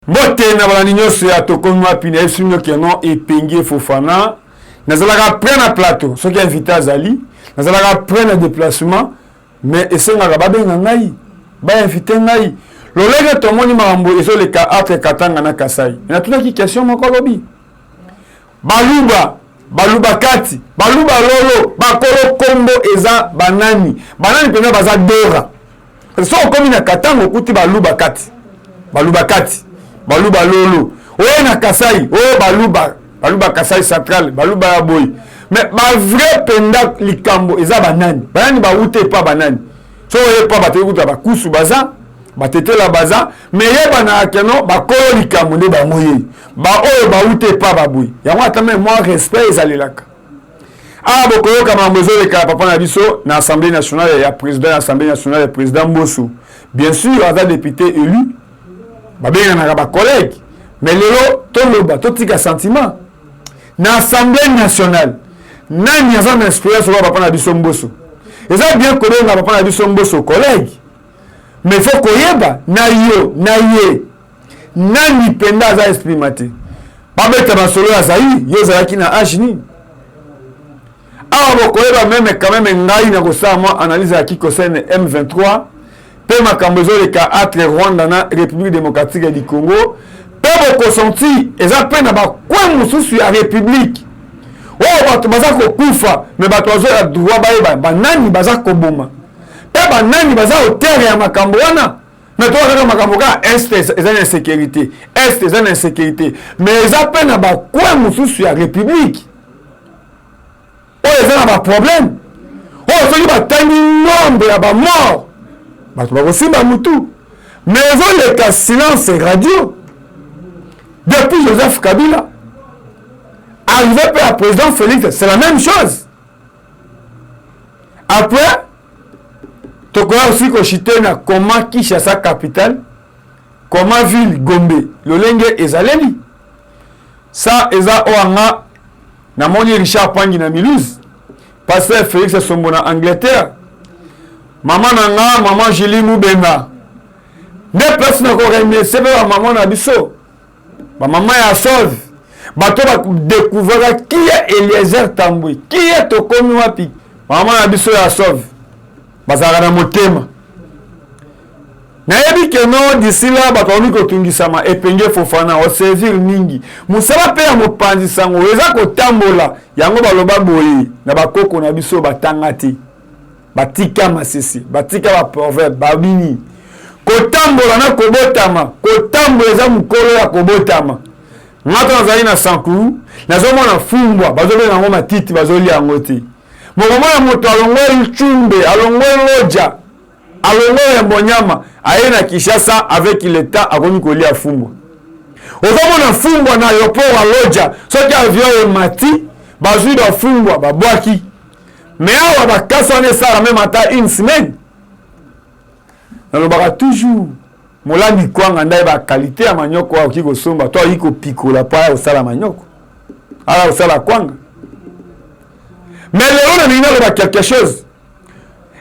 Mbote na bala nyonso ya tokomi wapi na yesu nyoki non epenge Fofana nazalaka près na plateau soki invité azali nazalaka près na déplacement mais esengaka babenga ngai ba invité ngai lolenge tomoni makambo ezoleka entre Katanga na Kasai na tunaki question moko lobi baluba kati baluba lolo bakolo kombo eza banani pena baza dora so komi na Katanga okuti baluba kati baluba lolo oye na Kasai oye baluba Kasai central baluba ya boy mais ba vrai penda likambo eza banani ba ute pa banani so oye pa bateli kuta bakusu baza batetela baza mais yeba na keno bakolo likambo nde bamoye ba oyo ba ute pa baboy yango atame moi respect ezalelaka bokoyoka mambo ezoleka papa na biso na assemblée nationale ya président ya assemblée nationale ya président Mbosso bien sûr aza député élu babenganaka bacollègue mais lelo toloba totika sentiment na assemblée nationale nani aza na expérience oyo papa na biso Mbosso eza bien kobenga papa na biso Mbosso collègue mais faut koyeba na ye nani penda aza exprimate babeta basolo ya zai yo zalaki na âge nini bokoyeba même quand même ngai na kosala moi analyse ya kikosene M23 pe makambo ezoleka entre Rwanda na République démocratique du Congo pe bokosenti eza pe na bakwe mosusu ya république oyo bato baza kokufa mais bato bazoya droit bayeba banani baza koboma pe banani baza otere ya makambo wana mais tokaka makambo ka est eza na insécurité est eza na insécurité mais eza pe na bakwe mosusu ya république oyo eza na baproblème oyo soki batangi nombre ya bamort bato bakosimba mutu mais ezoleka silence radio depuis Joseph Kabila arrivé pe à président Félix c'est la même chose après tokoya aussi kochite na comment Kinshasa capitale comment ville Gombe lolenge ezaleli ça eza oanga namoni Richard Pangi na Milouze pasteur Félix Sombo na Angleterre maman nanga maman Julie Moubenga ne place na ko remercier ba maman na biso ba maman ya sauve bato ba découvrir qui est Eliezer Tambwe qui est tokomi wapi maman na biso ya sauve bazaka na motema na yebi ke no d'ici là bato oni ko tungisama epenge Fofana o servir mingi musala pe ya mopanzi sango eza ko tambola yango baloba boyi na bakoko na biso batangati batika masisi batika ba proverbe babini kotambola na kobotama kotambola eza mukolo ya kobotama ngato nazali na sankuru nazomona fumbwa bazobena ngo matiti bazoli yango te mokomona moto alongoli chumbe alongoli loja alongoli mbonyama aye na Kinshasa avec l'état akomi kolia fumbwa okomona fumbwa na aéroport à loja soki avion emati bazwi ba fumbwa babwaki mais awa bakasi wana esala même ata une semaine nalobaka toujours molandi kwanga ndai bakalite ya manyoko oyo okoki kosomba to ayi kopikola mpo aya kosala manyoko aya kosala kwanga mais lelo nalingi naloba quelque chose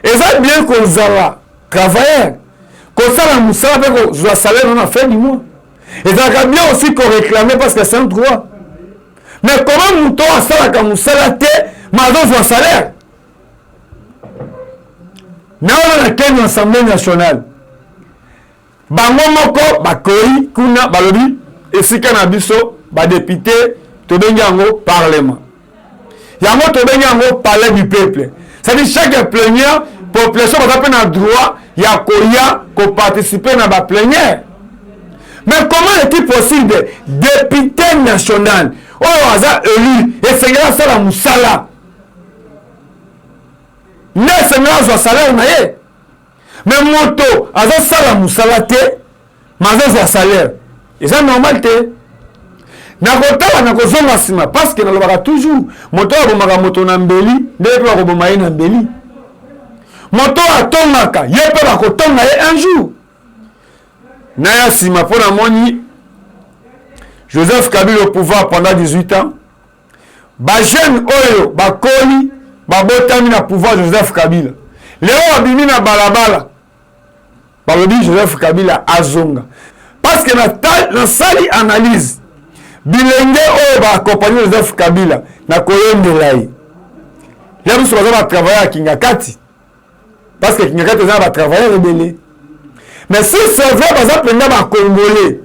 eza bien kozala travailleur kosala mosala mpe kozwa salaire non na fin du mois ezalaka bien aussi koréclamer parce que c'est un droit mais comment moto asalaka mosala te ma azozwa salaire naona na keni assemblée nationale bango moko bakoyi kuna balobi esika na biso badepute tobengi yango parlement yango tobengi yango palais du peuple c'est-à-dire chaque plénière population baza mpe na droit ya koya koparticiper na baplénière mais comment est-il possible député national oyo aza élu esengeli asala mosala nde esengeli azwa salaire na ye mais moto azosala mosala te ma azozwa salaire eza normal te nakotala nakozonga nsima parce que nalobaka toujours moto abomaka moto na mbeli nde mpe bakoboma ye na mbeli moto atongaka ye mpe bakotonga ye un jour naya nsima mpo namoni Joseph Kabila au pouvoir pendant 18 ans bajeune oyo bakoli babotami na pouvoir Joseph Kabila leo abimi na balabala balobi Joseph Kabila azonga parce parce que na sali analyse bilenge oyo accompagner Joseph Kabila na koyembela ye là nous sommes à travailler à Kingakati parce que Kingakati va travailler rebelle mais si c'est vrai par exemple na congolais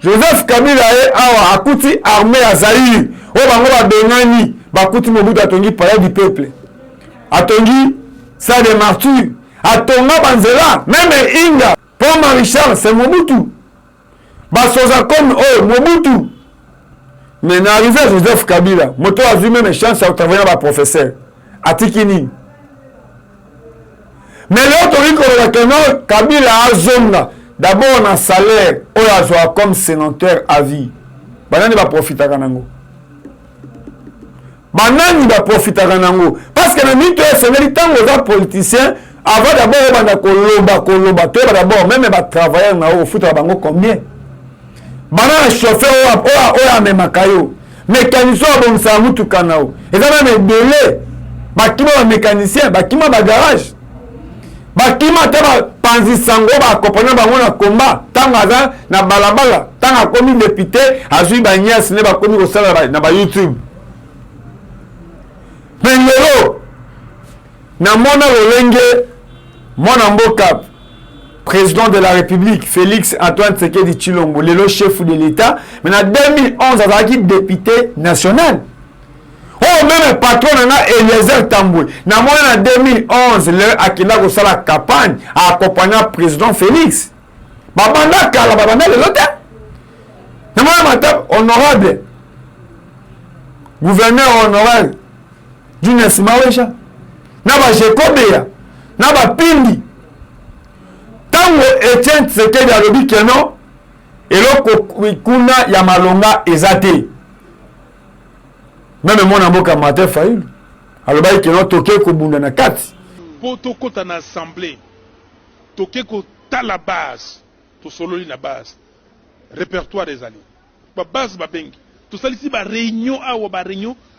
Joseph Kabila est awa akuti armée à Zaïre o bango ba bengani bakuti Mobutu atongi palais du peuple atongi ça de martyrs atonga banzela même Inga Paul Marichal c'est Mobutu basoza comme oh Mobutu mais n'arrivé à Joseph Kabila moto a vu même chance à travailler ba professeur atikini mais l'autre rico Kabila a zonga d'abord un salaire on a joué comme sénateur à vie banani va profiter kanango banani va profiter kanango parce que le mythe c'est le temps aux politicien avant d'abord on va koloba toi d'abord même va travailler na au foot bango combien banana chauffeur o même makayo mécanicien bon ça mutu kanao et ça même délai bakima mécanicien bakima ba garage bakima teba panzi sango ba accompagner bango na combat tanga na balabala tanga komi député azui ba nias ne ba komi ko sala na ba YouTube mais lelo na mona lolenge mona mboka président de la République Félix Antoine Tshisekedi Tshilombo lelo chef de l'État mais en 2011 azaki député national. Oh, même patron na Eliezer Tambwe. Na mona en 2011, le akila ko sala campagne à accompagner président Félix. Babanda kala babanda le lote. Na mona mata honorable gouverneur honorable Junes Mawesha. Na ba Jekobeya, na ba Pindi. Tango Etienne Tshisekedi alobi keno eloko kuna ya malonga ezate. Même mon amboka matin faïl alors bah que notre toqué ko bunda na kati poto kota na assemblée toqué ko ta la base to sololi na base répertoire des alliés ba base ba bengi to salisi ba réunion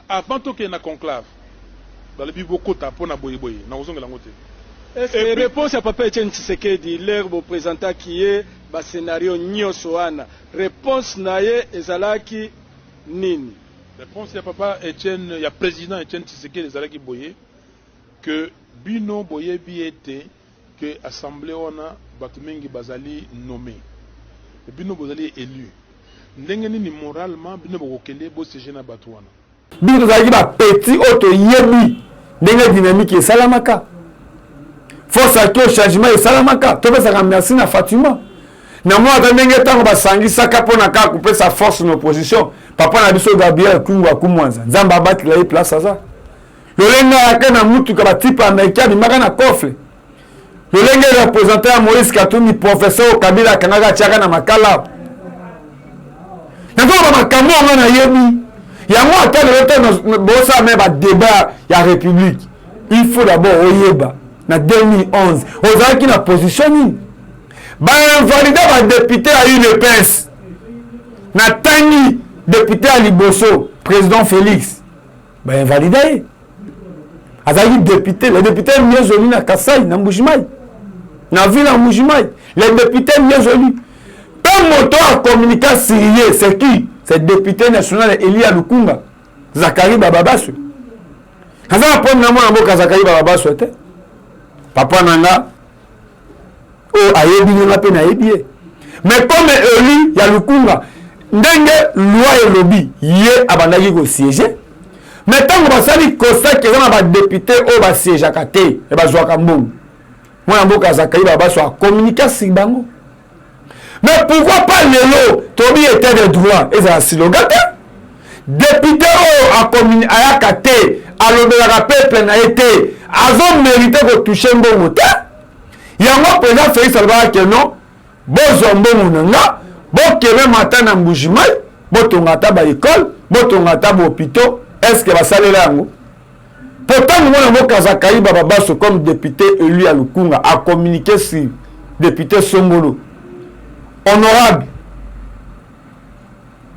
avant toqué na conclave dans le bibo kota pona boye na ozongela ngote et réponse à papa Etienne Tshisekedi l'air représentant qui est ba scénario nyoso wana réponse naye ezalaki nini. Réponse à papa Etienne, il y a président Etienne Tshisekedi les Alaki Boye que Bino Boye était que assemblée on a Batumengi Bazali nommé. Et Bino Bazali élu. Ndengeni ni moralement Bino Bokele bo siéger na Batouana. Bino Bazali ba petit auto yebi ndenge dynamique et salamaka. Force à tout changement et salamaka. Tobe sa merci na Fatima. Na moi ndenge tango ba sangisa kapona ka couper sa force en opposition. Papa na biso Gabriel Kungwa Kumwanza nzamba abati la place aza lolenga akana mutu ka batipa américain bimaka na coffre lolenga représentant à Moïse Katumbi professeur Kabila kangaka tiaka na makala nako ba makambo ngana yebi yango atale lote bosa me ba débat ya république il faut d'abord oyeba na 2011 ozaki na position ni ba invalider ba député à UNPS na tangi député à Liboso, président Félix, ben invalidé. Azali député, les députés mieux jolis na Kassai, na Mbujimaï, na ville en Mbujimaï, les députés mieux jolis. Peu moto à communiquer sérieux, c'est qui? C'est le député national Elia Lukunga, Zakari Bababasu. Azali pon na mona mboka Zakari Bababasu ete. Papa nanga, oh ayebi nga pe na yebie. Mais comme Eli ya Lukunga, ndenge loi et lobby yé abandaki ko siéger mais tant que basali constat que na ba député o ba siéger katé e ba zwaka mbongo mwana mboka Zakari baba so a communiquer sur bango mais pourquoi pas lelo tobi était de droit et ça slogan député o a communiquer aya katé alobela peuple na été azo mérité ko toucher mbongo te yango président Félix alba que non bozo mbongo nanga bokebe matin na Mbujimaï botonga ta ba école botonga ta ba hôpital est-ce que va saler yango pourtant mwana mboka Zakari Bababaso comme député élu à Lukunga a communiqué sur député Songolo honorable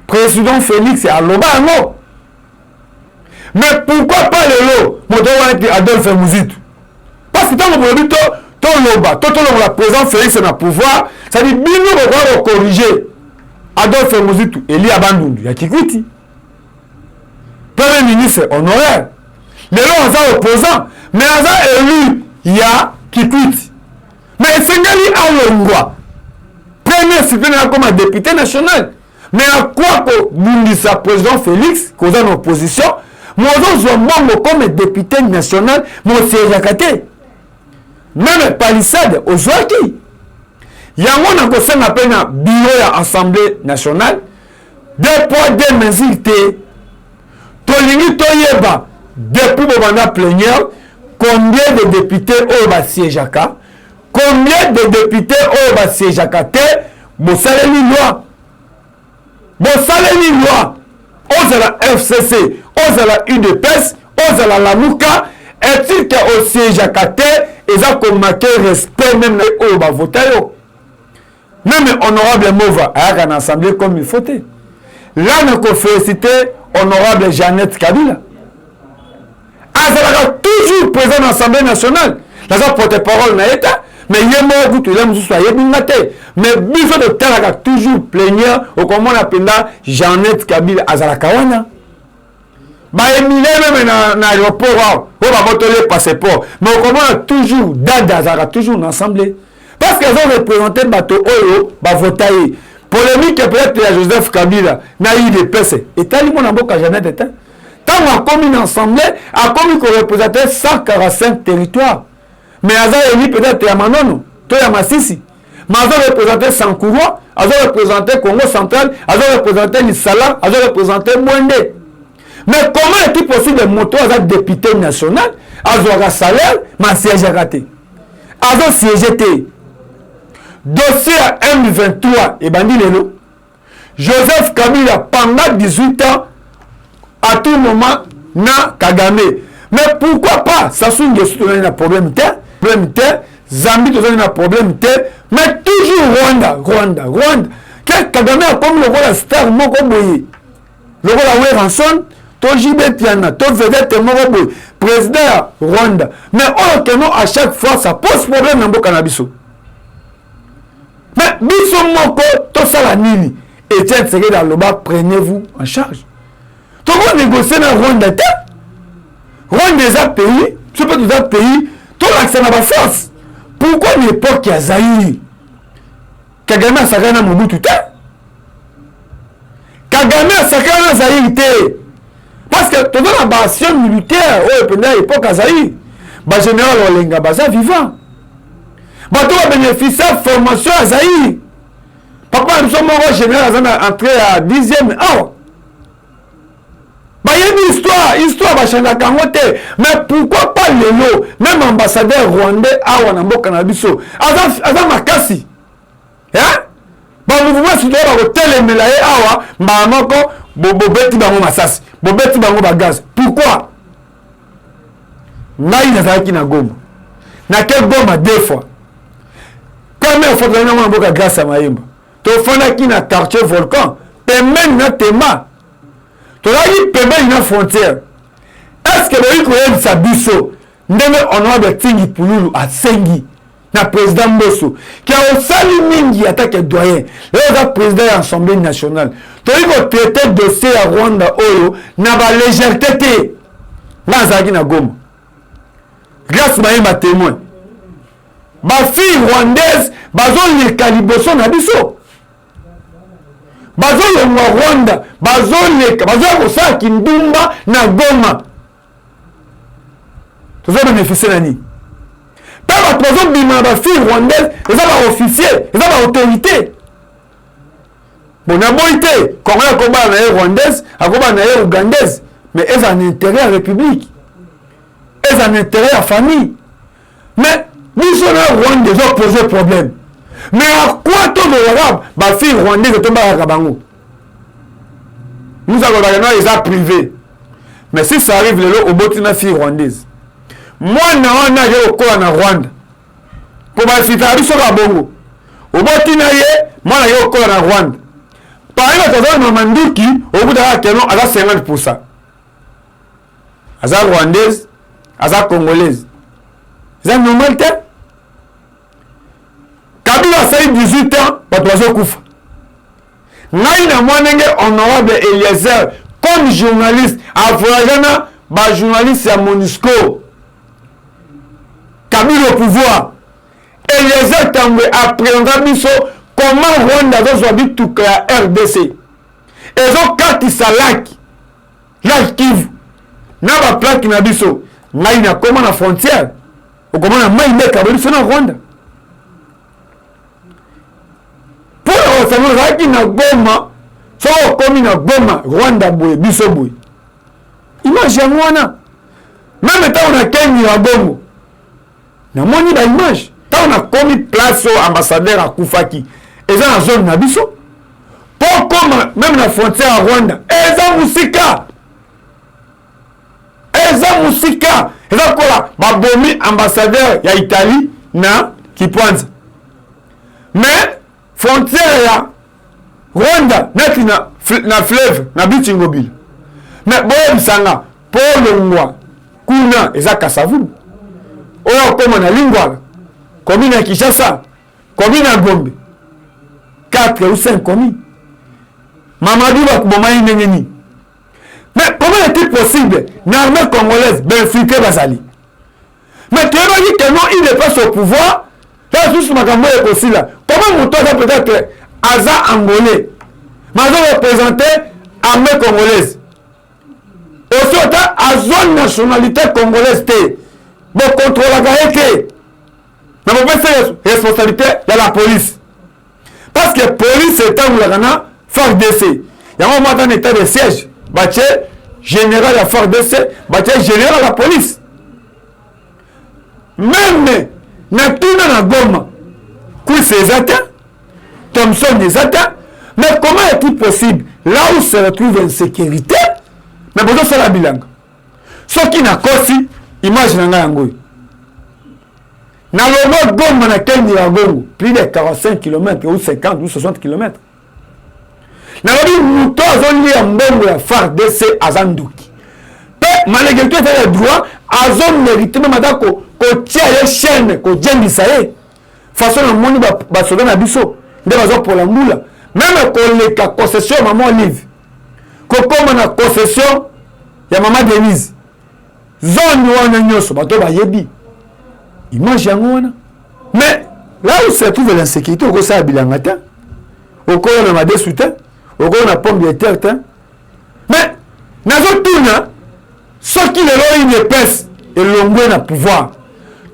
président Félix à Lobango mais pourquoi pas le lot moto wana Adolphe Muzitu parce que tant que le to loba to la président Félix na pouvoir ça dit bino va corriger Adolphe Mozitu eli abandundu ya Kikwiti. Premier ministre honoraire. Les gens sont opposants, mais ils sont élus, il y a Kikwiti. Mais Sengali a le droit. Premier citoyen comme un député national. Mais à quoi que Bundisa président Félix, qu'on est en opposition, moi je suis comme député national, moi c'est Jakate. Même Palissade, au Zouaki. Il y a un peu de bureau à l'Assemblée nationale. Deux poids, deux mesures. Tolingi Toyeba, depuis le mandat plénière, combien de députés au siégeaka? Combien de députés au siégeaka? Vous savez une loi. Vous savez une loi. Aux la FCC, aux la UDPS, aux la Lamouka, est-il qu'au siégeaka, ils ont combattu respect même au voter. Même honorable Mova a une assemblée comme il faut. Là, nous avons félicité honorable Jeannette Kabila. Elle sera toujours présente dans l'Assemblée nationale. Elle sera porte-parole dans l'État. Mais il y a un peu de mais il de temps toujours plénière au comment on appelle Jeannette Kabila Azalakawana. Bah, Emile même dans l'aéroport, on va monter le passeport. Mais au comment on a toujours Dada Azara toujours dans l'Assemblée. Parce qu'ils ont représenté le bateau Oyo, bah votailler. Polémique peut-être à Joseph Kabila, n'a eu des PC. Et t'as dit mon amour qu'à Jeannette était. Tant qu'on a commis une assemblée, a commis qu'on représentait 145 territoires. Mais Aza élu peut-être à Manono, toi à Massissi. Mais Aza représentait Sankourou, Aza représentait Congo central, Aza représentait Lissala, Aza représentait Mwende. Mais comment est-il possible de monter à député national, Aza salaire, ma siège raté. Aza siégé. Dossier à M23 et Bandi Lelo. Joseph Kabila pendant 18 ans, à tout moment, na Kagame. Mais pourquoi pas? Ça sont des citoyens qui ont problème Zambie qui ont problème mais toujours Rwanda. Kagame a comme le rôle de star Moko Boye. Le rôle de Ranson, Tojibe Tiana, Vedette Moko président Rwanda. Mais à chaque fois, ça pose problème dans le Canabiso. Mais biso moko to sala nini Etienne Tshisekedi aloba prenez-vous en charge. To ko négocier na Rwanda te. Rwanda est un pays, c'est pas tout un pays, to l'accès na ba force. Pourquoi l'époque ya Zaïre Kagame a sakana Mobutu te? Kagame a sakana Zaïre te. Parce que to dans la base militaire au pendant l'époque à Zaïre, ba général Olenga baza vivant. Bato va bénéficier de formation à Zaïre. Papa, nous sommes général entré à 10e heure. Il y a une histoire va changer Kangote. Mais pourquoi pas le lot? Même ambassadeur rwandais à Wanambo Canabiso. Azam Makasi. Hein? Bon, mouvement si tu dois télémélayer awa, Mamako, Bobeti Bango Massas, Bobeti Bango Bagaz. Pourquoi? Naï Nazaki na Goma. Na quel Goma deux fois? Quand même, il faut que tu grâce à Maïmba. Tu as fait un quartier volcan. Pemben na tema. Tu as dit Pemben na frontière. Est-ce que le Ikoyen Sabiso, ndeme honorable Tingi Pululu à Sengi, na président Mbosso, qui a aussi mingi attaque doyen, le président de l'Assemblée nationale. Tu as dit que tu étais dossier à Rwanda Oyo, n'a pas légèreté. Là, ça na Goma. Grâce à Maïmba témoin. Ma fille rwandaise, bazon le caliboson na biso. Bazon le Rwanda, bazon le ça qui ndumba na Goma. Tu vas bénéficier nani. Par la présence de ma fille rwandaise, ils ont officier, ils ont autorité. Bon, na boité, quand on a combat na rwandaise, a combat na ougandaise, mais ils ont intérêt à la République. Ils ont intérêt à la famille. Mais nous sommes Rwandais, ils ont posé problème. Mais à quoi tout le Arabe, ma fille rwandaise est tombée à Kabango? Nous avons les arts privés. Mais si ça arrive, au bout d'une fille rwandaise. Moi, on a au cours en Rwanda. Pour ma fille, ça sur la bongo. Au bout d'une moi, on a au cours en Rwanda. Par exemple, on a un Mandouki, au bout d'un an, elle a 50%. Elle est rwandaise, elle est congolaise. C'est normal, t'es? Kabila a 18 ans, pas de oiseau couvre. ngai na mwanenge honorable Eliezer comme journaliste avoyagana ba journaliste ya MONUSCO Kabila au pouvoir Eliezer Tambwe apprendra biso comment Rwanda doit tout la RDC et zo kati salaki la Kivu na ba plaque na biso ngai na koma na frontière o koma na mai meka biso na Rwanda pour o savoir zaki na Goma so komi na Goma Rwanda boye biso boye image ya mwana même temps on a Kenya ya Bongo na moni ba image tant on a komi place au ambassadeur à Kufaki et ça na zone na biso pour comme même la frontière à Rwanda et ça musika eza kola babomi ambassadeur ya Italie na Kipwanza mais frontière ya Rwanda neti na fleuve na Bitingobile mais boye bisanga polo ngwa kuna eza Kasavubu oyo koma na Lingwala commune ya Kinshasa commune ya Gombe 4 ou 5 communes Mamadou bakuboma inengeni. Mais comment est-il possible l'armée congolaise d'infiltrer Bazali? Mais tu as dit que non, il n'est pas au pouvoir. Là, juste ma campagne est aussi là. Comment mon toit peut-être Aza angolais? Mais ils ont représenté l'armée congolaise. Aussi, à zone nationalité congolaise, bon contrôle la gaïté. Mais vous pensez responsabilité de la police. Parce que la police est un oulagana FARDC. Il y a un moment dans état de siège. Baché général à FARDC, baché général à la police. Même na tuna na Goma, Kouy c'est atteint, Thompson est atteint. Mais comment est-il possible là où se retrouve en sécurité? Mais bon, c'est la bilangue. Ce qui n'a qu'à aussi, imagine un angoui. Dans le mot Goma, na Kenya ya Goma, plus de 45 km ou 50 ou 60 km. Dans le mot Mouto, ils ont lié un bon de FARDC à Zanduki. Et malgré tout, il y a le droit à zone mérité, même à ko tia les chaînes, ko djembi saye. Façon le monde va sauver na biso. Nde bazo pour la moula. Même ko le ka concession maman Olive. Ko comme na concession ya maman Denise. Zone wana nyoso bato ba yebi. Image yango wana. Mais là où se trouve l'insécurité, au ça bilanga ta. Au ko na ma desuta, au ko na pomme de terre ta. Mais nazo tuna ce qui le roi une épaisse et l'ongwe na pouvoir.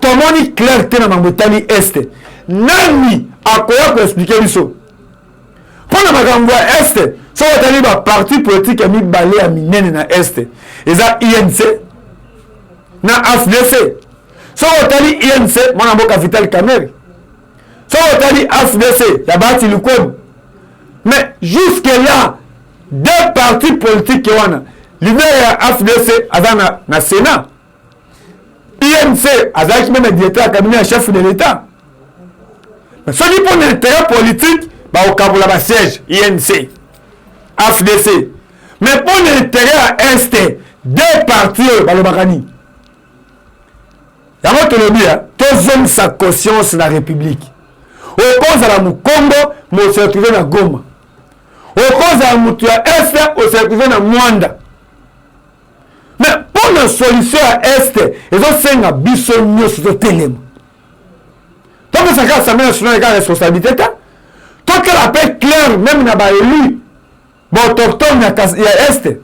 Tomoni clarté na mambotani este. Nani akoya ko expliquer biso. Pona makambo este, so watali ba parti politique mi balé a minene na este. Eza INC na AFDC. So watali INC mona mboka Vital Kamerhe. So watali AFDC ya bati lukob. Mais jusque là deux partis politiques wana. L'idée ya AFDC azana na Sénat. INC azaki même directeur à cabinet chef de l'État. Mais ce qui pour l'intérêt politique, bah au Kaboula ba siège INC, AFDC. Mais pour l'intérêt à Est, deux partis bah le Bakani. Y'a votre lobby, tous hommes sa conscience dans la République. Au cause de la Mukongo, on se retrouve dans Goma. Au cause de la Moutua Est, on se retrouve dans Mwanda. Mais pour la solution à Est, ils ont fait un bisson sur le télé. Donc, ça casse sa mère sur la responsabilité. Tant que la paix claire, même dans l'élu, bon, autochtone, il y a Est.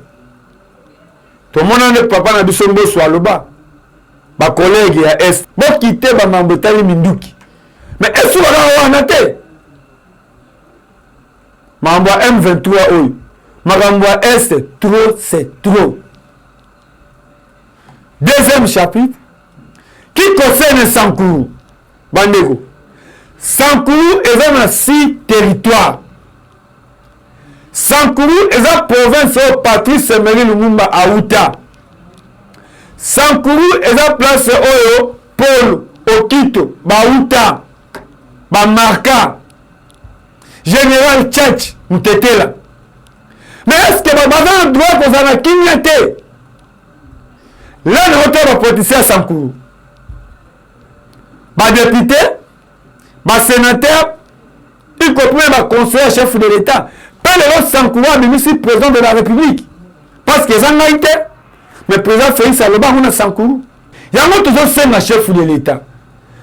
Tout le monde a un papa dans le bisson sur le bas. Ma collègue, il y a Est. Bon, quitter ma mambotali Minduki. Mais est-ce que vous avez un Mambo M23, Mambo Est, trop, c'est trop. Deuxième chapitre qui concerne Sankourou. Bandego. Sankourou est dans 6 territoires. Sankourou est dans la province de Patrice Emery Lumumba Aouta. Sankourou est dans la place Oyo, Paul, Okito, Baouta, Bamarka, Général Tchatch, Moutetela. Mais est-ce que Babazan a le droit qu'on s'en a kignaté? Là, nous avons politicien à Sankourou. Les députés, les sénateurs, y compris les conseillers chefs de l'État, le Sankuru a mis président de la République. Parce que ça n'a été. Mais le président Félix Aloba, on a Sankuru. Il y a un autre chef de l'État.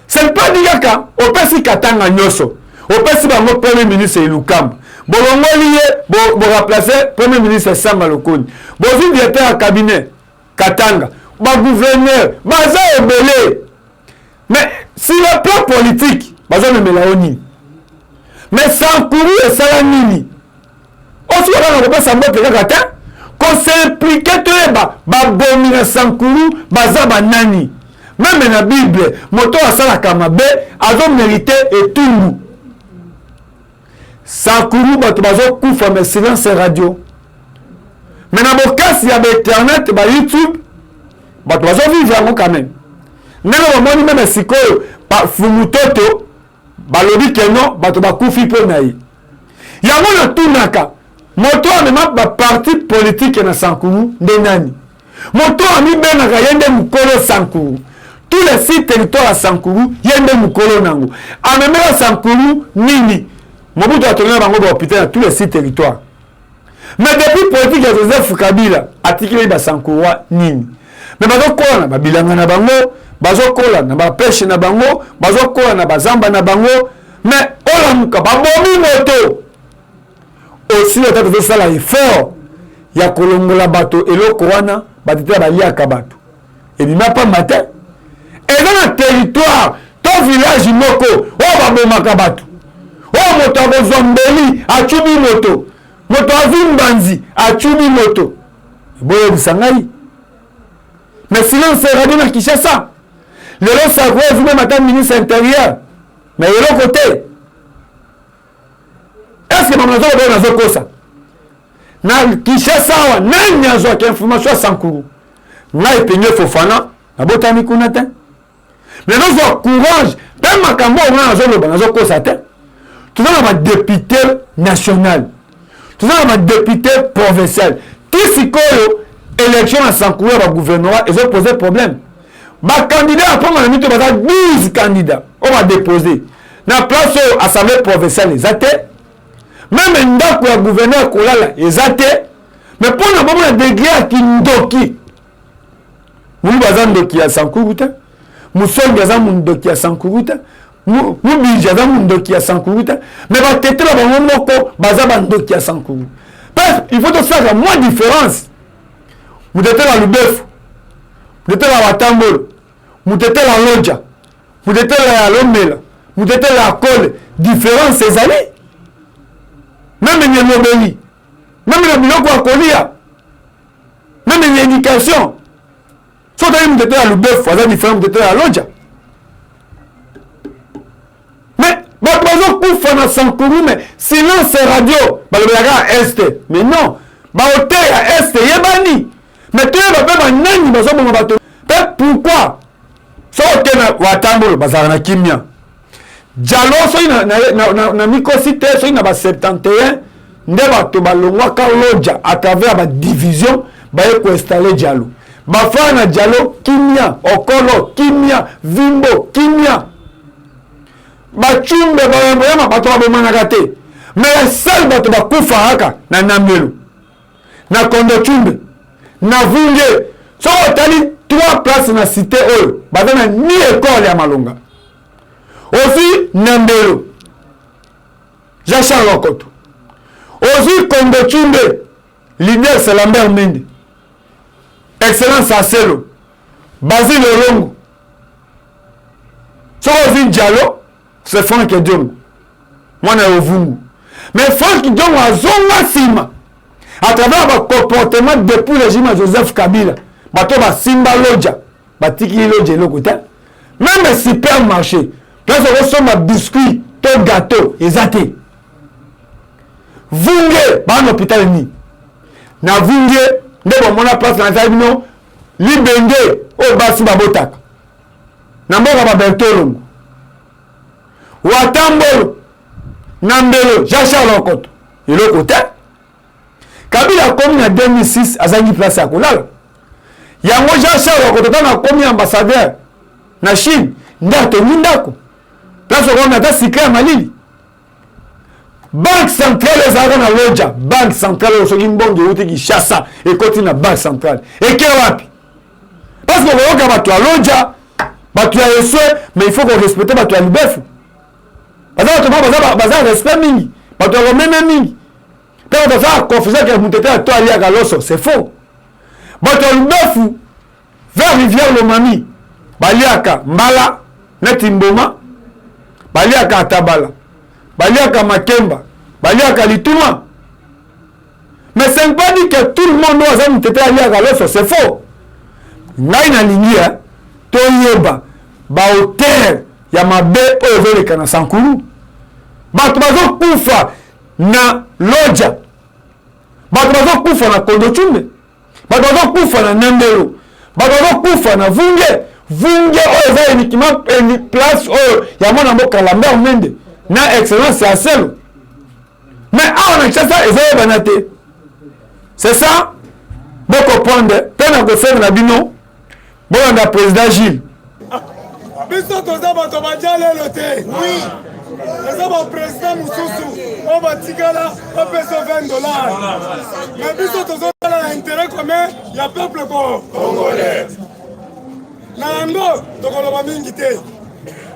Ce n'est pas dit qu'il au Pessi Katanga Nyoso. Au Pessi Bango, Premier ministre Ilukam. Bon, on remplacer Premier ministre Samba Lokoni. Bon, le directeur à cabinet Katanga. Bon, gouverneur. Baza Ebele. Mais si le plan politique, Baza Melaoni. Mais Sankuru et Salamini. Aussi, on ne peut pas savoir que qu'on s'impliquait tout les bas. Babomina Sankuru, Baza Banani. Même dans la Bible, moto asala kamabe, azo mérité et tout. Sankuru, bazo koufa, mais silence radio. Mais dans mon cas, s'il y a Internet, YouTube, bazo vivre quand même. Nana moni même siko, fumutoto, balobi keno, bato bakoufi po naï. Yango na tout naka. Moto a même parti politique na Sankuru, ndenani. Moto a mis ben na yende mukolo Sankuru. Tous les 6 territoires à Sankuru, yende mukolo nango. A même la Sankuru, nini. Mobutu a tourné bango hôpital tous les 6 territoires. Mais depuis politique de Joseph Kabila, articulé ba Sankuru, nini. Mais bazo kola na bilanga na bango, bazo kola na ba pêche na bango, bazo kola na bazamba na bango, mais ola muka babomi moto. Aussi le temps de faire ça l'effort, il y a kolongola bato et le corona, batita balia kabato. Et il n'a pas matin. Et dans le territoire, ton village moko, oh babo makabato. Oh moto a zombeli, a chubi moto. Moto a vimbanzi, a chubi moto. Boye bisangai. Mais sinon c'est radio na Kinshasa. Le lot Sankuru est venu matin ministre intérieur. Mais de l'autre côté. Est-ce que maman a dit ça? Na Kinshasa, nani a dit information à Sankuru? Na epigné Fofana, na botani kunata. Mais nous avons courage, même ma cambo, on a dit ça. Tout ça, on député national. Tout ça, on député provincial. Qui s'y colle élection à Sankuru, au gouvernement, ils ont posé problème. Ma candidat, après, on a mis 12 candidats. On va déposer. Dans la place à l'Assemblée provinciale, les athées. Même un gouverneur les athées. Mais pour le moment, il y a des Kindoki. Nous avons des Ndoki à Sankuru. Nous sommes des Ndoki à Sankuru. Nous avons des Ndoki à Sankuru. Mais il va être là, Ndoki à Sankuru. Il faut que ça fasse moins de différence. Vous êtes là, le bœuf. Vous êtes là, la Watambol. Vous êtes là, la Lodja. Vous êtes là, la Lomela. Vous êtes là, la Kole. Différence, ces années. Même il y a l'obéli. Même le biloko à Kolia. Même il y a l'éducation. Soit vous êtes là, le bœuf. Vous êtes différent, vous êtes là, la Lodja. Mais, vous Sankuru, mais sinon c'est radio. Le Est. Mais non. Baote à Est, Yébani. Mais tu es pas pourquoi? So tena Watambolo bazana kimia. Dialo so na mikosite so na ba 71 nde bato balongwa ka Lodja à travers ba division ba ko installer Dialo. Ba fa na Dialo kimia, Okolo kimia, Vimbo kimia. Ba chumbe ba bato ba managate. Mais seul bato ba kufa haka na Namelo. Na Kondo chumbe. Na Vunge. So otali 3 places dans la cité oyo bazana ni école ya Malonga. Aussi Nambelo. Jean-Charles Lokoto. Aussi Kondo Chumbe, leader c'est Lambert Mende. Excellence Aselo. Basile Olongo. So aussi Diallo, c'est Franck Diong. Moi na Ovungu. Mais Franck Diong a zonga sima. À travers le comportement depuis le régime de Joseph Kabila. Bato ba simba Lodja, batiki Lodja lokuta. Même le supermarché, place où sont ma biscuits, ton gâteau, exacté. Vunge, ba l'hôpital ni. Na Vunge, ndebo mona place na zabino, libenge o basi babotaka. Na mboka ba Bertolongo. Watambolo, Nambelo, Jean-Charles Lokoto. Lokuta. Kabila comme en 2006 azangi place à kolala. Yango Jean-Charles Lokoto na komi ambassadeur na Chine, ndato ndako. Place on a ta sikra malili. banque centrale ezalaka na loja banque centrale soki mbongo euti Kinshasa ekoti na banque centrale eke wapi parce que okoyoka bato ya loja bato ya eswe mais il faut qu'on respecte bato ya libefu baza respect mingi bato ya lomeme mingi mpe bato aza confusion ke mutete ya to aliaka loso c'est faux bato ya libefu vers rivière Lomami baliaka mbala neti mboma baliaka atabala baliaka makemba baliaka lituma mais ça ne veut pas dire que tout le monde doit avoir tete aliaka loso c'est faux ngai na lingi toyeba ba hauteur ya mabe oyo ezeleka na Sankuru bato bazokufa na loja bato bazokufa na Kondochumbe bato bazokufa na Nambelo bato bazokufa na vunge oyo eza uniquement place oyo ya mwana mboka Lambert Mende na excellence ya selo mais awa na Kinshasa ezayebana te c'est ça bokopendre mpe na kosenga na bino bolanda président Gilles biso toza bato badia lelo te eza baprésident mosusu oyo batikala bapesa $20 mais biso tozozala na intérêt commun ya peuple congolais na yango tokoloba mingi te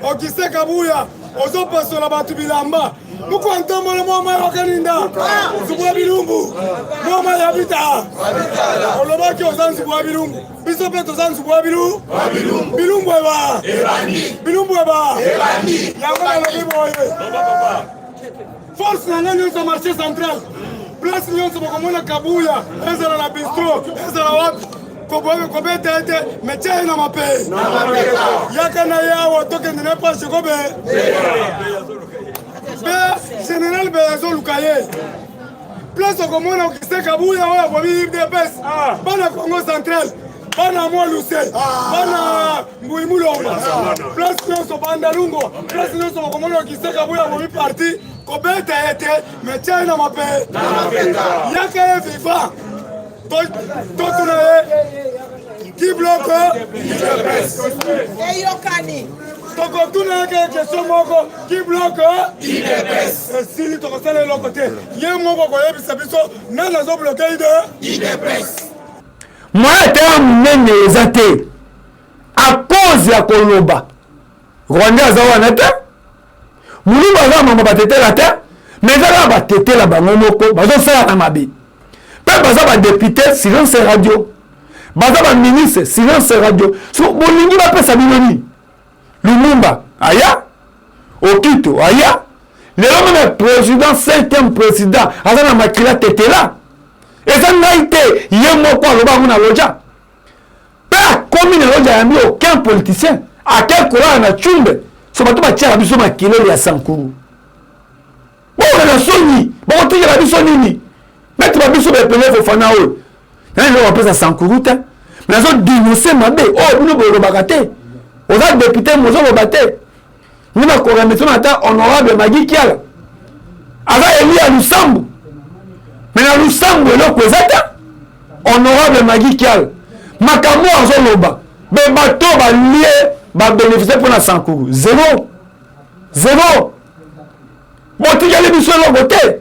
okise kabuya ozopasola bato bilamba mukwa ntombola mwama yokaninda nzubwa bilumbu mwama yabita olobaki oza nzubwa bilumbu biso mpe toza nzubwa bilumbu eba yango nalobi boye force na nga nyonso marché central place nyonso bokomona kabuya ezala na bistro ezala wapi kobeta ete metie na mape yaka na yawa tokende na pashe kobe be général be azoluka ye place okomona okise kabuya oyo bobi UDPS bana Congo central bana Moluse bana Mbuimulonga place nyonso bandalungo place nyonso okomona okise kabuya bobi parti kobeta ete metie na mape yaka ye viva totuna ye qui bloque UDPS eyokani tokotuna yeke question moko qui bloque UDPS esili tokosala eloko te ye moko koyebisa biso nani azobloke UDPS moyen te ya monene eza te a cause ya koloba rwanda aza wana te mulumbu aza mama batetela te mais ezala batetela bango moko bazosala na mabe mpe baza badepute silence radio baza baministre silence radio so bolingi bapesa bino nini Lumumba aya Okito aya lelo meme président 5e président aza na makila tetela eza ngai te ye moko aloba yango na loja mpe akomi na loja yambi aucun politicien ake kolala na tshumbe so bato batiaka biso makilele ya Sankuru bona na soni bakotikela biso nini mete babiso bepele Fofana oyo nani lelo bapesa Sankuru te mais azodinonce mabe oyo bino bolobaka te oza député mozoloba te ni bakoramesio ata honorable Magi Kiala aza eli ya Lusambu mais na Lusambu eloko eza te honorable Magi Kiala makambo azoloba be bato balie babénéficie mpona Sankuru zero botikeli biso eloko te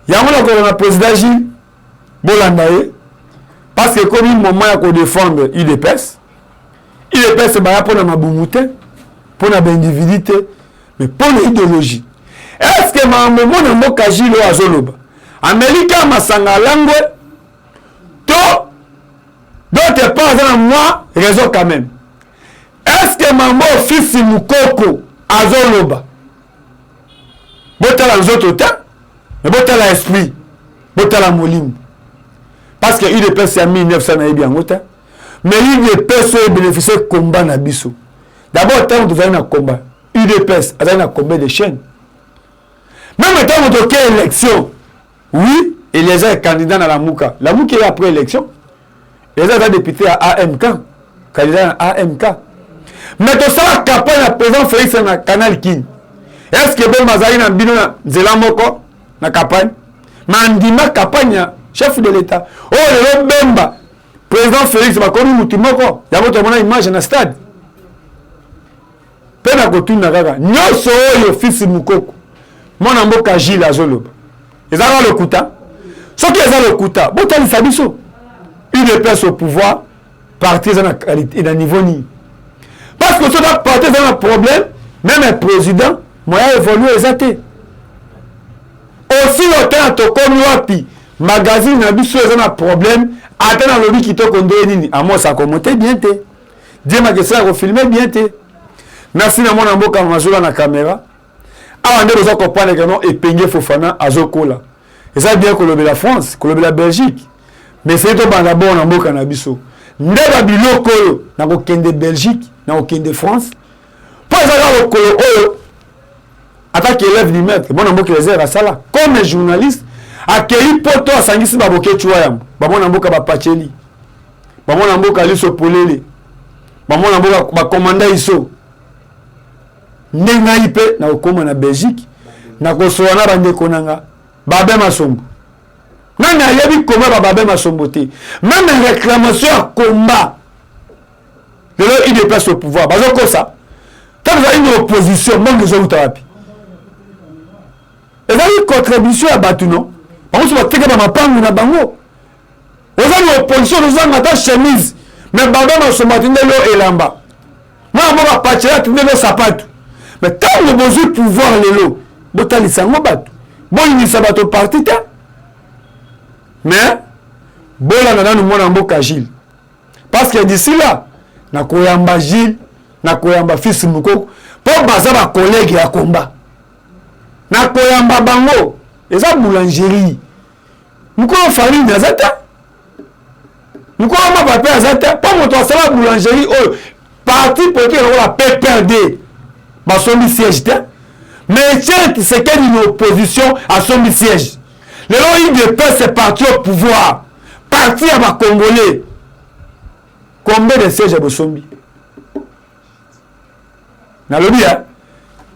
yango nakoloba na président Gilles bolanda ye parce que ekomi moment ya kodéfendre UDPS UDPS baya mpona mabumu te mpona baindividu te mais mpona idéologie est ce que makambo mona mboka Gilles oyo azoloba amelika masanga alangwe to d'autre part aza na mwa raison quand même est ce que mambo ofisi mukoko azoloba botala nzoto te mais botala esprit botala molimo parce que UDPS ya 1900 nayebi yango te mais UDPS oyo bénéficie combat na biso d'abord ntango tozali na combat UDPS azali na combien de chaînes même ntango toke élection oui Eliezer est candidat na Lamuka est après élection Eliezer aza député à AMK candidat à AMK mais tosala campagne na président Félix na Canal King est-ce que bon mazali na bino na nzela moko na campagne ma ndima campagne ya chef de l'état oh lelo bemba président Félix bakomi mutu moko yango tomona image na stade mpe na kotuna kaka nyonso oyo fisi mukoko mwana mboka Gilles azoloba ezala lokuta soki ezala lokuta botalisa biso UDPS au pouvoir parti eza na qualité na niveau nini parce que soki parti eza na problème même un président moya évolue eza te aussi lotana tokomi wapi magazine na biso eza na problème ata na lobi kitoko ndoye nini amos akomote bien te die makesa akofilme bien te merci na mwana mboka mazula na caméra awa nde boza comprendre que non epenge Fofana azokola eza bien kolobela France kolobela Belgique mais c'est to banda bon na mboka na biso nde ba biloko oyo na kokende Belgique na kokende France po ezaka lokolo oyo attaque élève du maître bon na mboka les à sala comme journaliste akei poto asangisi baboke chwa yam bamona mboka bapacheli bamona mboka liso polele bamona mboka bakomanda iso ndenga ipe na okoma na Belgique na kosoa na bandeko nanga babe masombo nani ayebi koma babe masombo te même réclamation à combat lelo il déplace au pouvoir bazoko ça quand vous avez une opposition manque zo utawapi ezali contribution à batu non bango so bateka ba mapangu na bango ozali opposition ozanga ta chemise mais babe masombo tindelo elamba mwa mboka pachela tindelo sapatu mais tant le besoin pouvoir lelo botali sango batu boyinisa bato parti te mais bola na mwana mboka Gilles parce que d'ici là na koyamba Gilles na koyamba fils mukoko po baza ba collègue ya combat na koyamba bango eza boulangerie mukolo farine azata mukolo mapapa azata po moto asala boulangerie oyo parti politique la PPRD basombi siège te mais c'est qu'une opposition à son siège le long il dépasse c'est parti au pouvoir parti à ma Congolais combien de sièges à Bosombi na lobby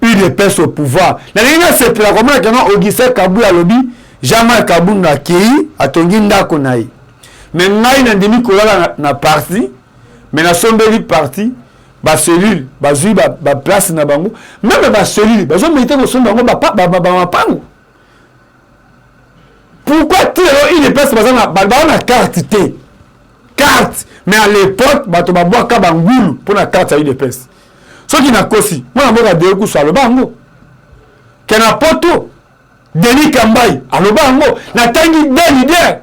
il dépasse au pouvoir la ligne c'est pour la commune que non Augustin Kabou à lobby Jean-Marc Kabou na kei atongi ndako na ye mais ngai na demi kolala na parti mais na sombeli parti ba cellule ba zui ba place na bango même ba cellule ba zo mériter ko somba bango ba mapango pourquoi tiro il est pas ba na carte té carte mais à l'époque ba to ba bois ka bangulu pour na carte à UDPS so qui na kosi moi mboka de ku so aloba ngo kena poto Denis Kambai aloba ngo na tangi de leader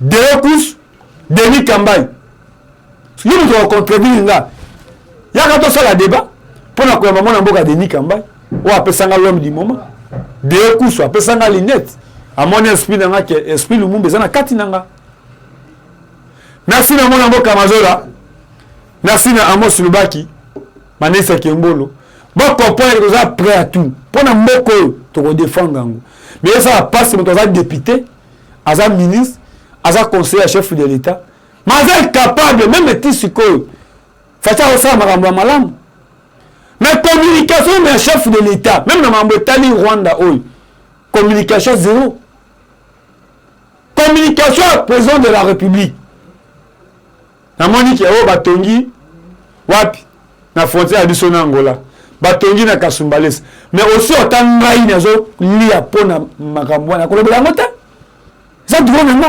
de kus Denis Kambai si nous devons contredire là yaka to sala débat pour na koyamba mona mboka Denis Kambai ou apesanga l'homme du moment de kuso apesanga linette à mon esprit nanga que esprit lumumba zana kati nanga merci na mona mboka mazola merci na Amos Lubaki Manesa Kembolo bon comprendre que ça prêt à tout pour na mboko to ko défendre ngo mais ça passe moto za député aza ministre aza conseiller chef de l'état mais est capable même tisiko Facha osa makambo malamu mais communication mais chef de l'état même na mambo tali Rwanda oy communication zéro communication à président de la République na Monique o batongi wapi na frontière biso na Angola batongi na Kasumbalesa mais aussi otangai nazo lia pona makambo na kolobela ngota ça doit même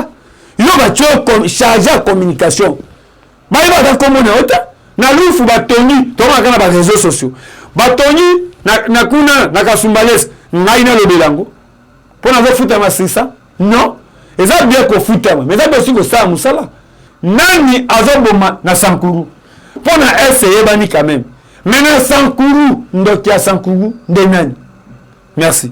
yo ba cho charger communication ba iba da komona ota na lufu batongi to makana ba réseaux sociaux batongi na kuna na Kasumbalesa ngai na lobelango pona zo futa masisa non eza bien ko futa mais eza bien ko sa musala nani azoboma na Sankuru pona essayer bani quand même mais na Sankuru ndokia Sankuru de nani merci.